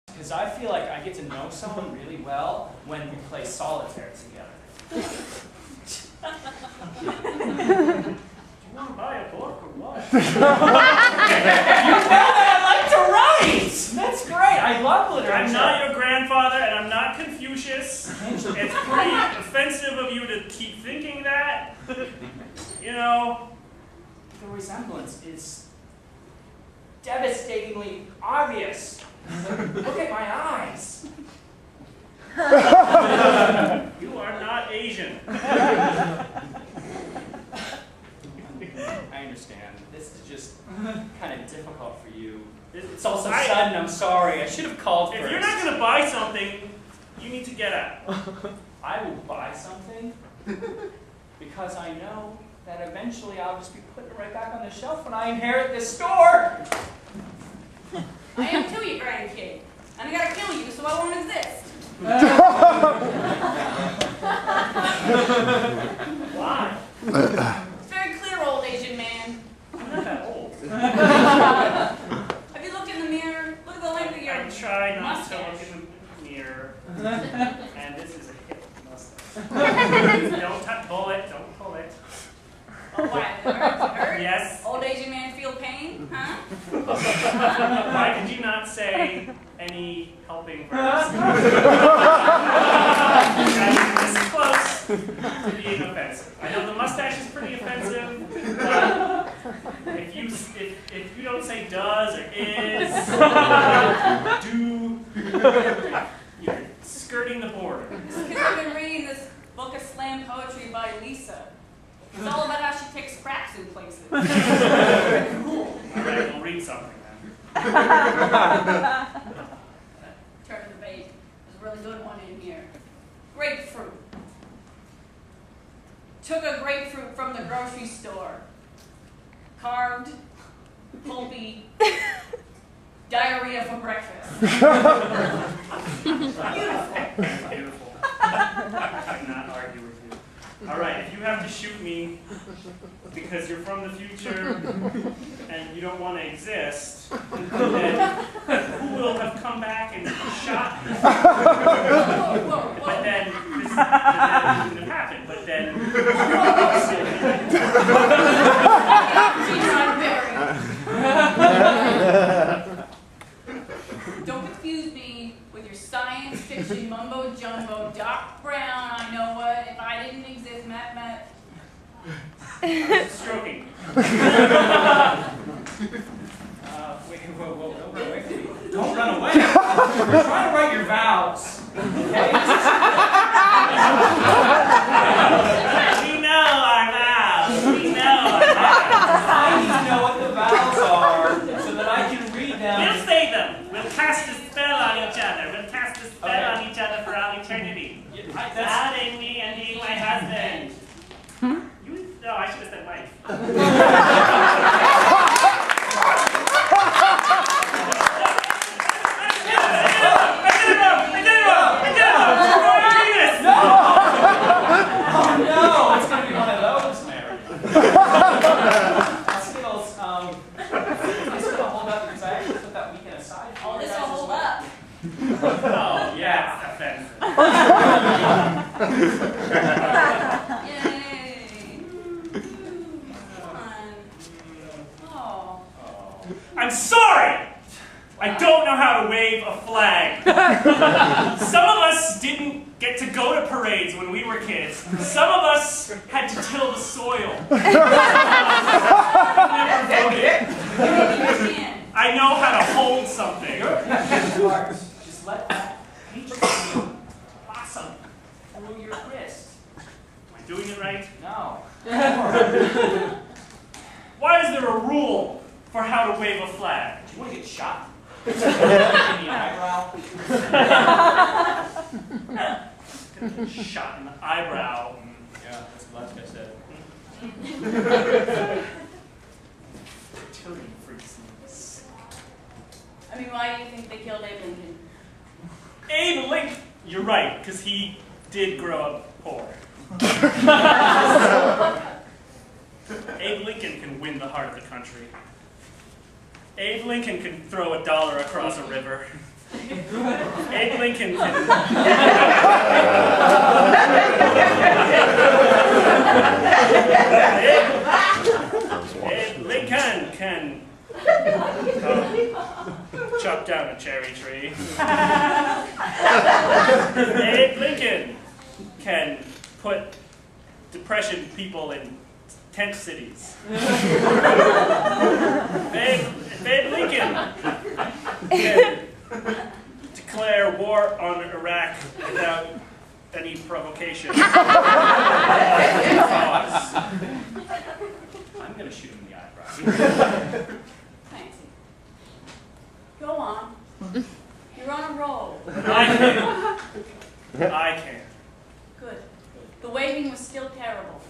Because I feel like I get to know someone really well when we play solitaire together. Do you want to buy a book or what? You know that I like to write! That's great. I love literature. I'm not your grandfather, and I'm not Confucius. It's pretty offensive of you to keep thinking that. You know, The resemblance is devastatingly obvious. Look at my eyes. you are not Asian. I understand. This is just kind of difficult for you. It's It's all so sudden. I'm sorry. I should have called If first. you're not going to buy something, you need to get out. I will buy something because I know that eventually I'll just be putting it right back on the shelf when I inherit this store. I am too your grandkid. And I gotta kill you so I won't exist. Why? It's very clear, old Asian man. I'm not that old. Have you looked in the mirror? Look at the length of your I try not to mustache. look in the mirror. And this is a hip mustache. Don't pull it. Don't pull it. Oh, why? It hurts? It hurts? Yes. Old Asian man feel pain? Huh? Why did you not say any helping verbs? This is close to being offensive. I know the mustache is pretty offensive, but if you don't say does or is, do, you're skirting the border. It's because I've been reading this book of slam poetry by Lisa. It's all about how she takes cracks in places. Cool. All right, we'll read something then. Turn to the page. There's a really good one in here. Grapefruit. Took a grapefruit from the grocery store. Carved, pulpy, diarrhea for breakfast. Beautiful. Beautiful. I cannot argue with you. All right, if you have to shoot me because you're from the future and you don't want to exist, then who will have come back and shot me? But then this wouldn't have happened. But then Don't confuse me with your science fiction mumbo jumbo. Doc Brown, I know what. If I didn't exist, Matt. stroking. Wait. Don't run away. We're trying to write your vows. Okay? We know our vows. We know our vows. I need to know what the vows are so that I can read them. We'll say them. We'll cast a spell on each other. We'll cast a spell on each other for all eternity. Outing me and being my husband. No, I should have said wife. Oh, yeah, offensive. Yay. Come on. Oh. I'm sorry! I don't know how to wave a flag. Some of us didn't get to go to parades when we were kids. Some of us had to till the soil. Never voted. I know how to hold something. Just let that peach blossom through your wrist. Am I doing it right? No. Why is there a rule for how to wave a flag? Do you want to get shot? In the eyebrow? Shot in the eyebrow. Yeah, that's what last guy said. Artillery freaks. I mean, why do you think they killed Abe Lincoln? Abe Lincoln! You're right, because he did grow up poor. Abe Lincoln can win the heart of the country. Abe Lincoln can throw $1 across a river. Abe Lincoln can. Abe Lincoln can chop down a cherry tree. Abe Lincoln can put depression people in tent cities. Abe Lincoln can declare war on Iraq without any provocation. I'm going to shoot him in the eyebrow. Thanks. Go on. You're on a roll. I can. Good. The waving was still terrible.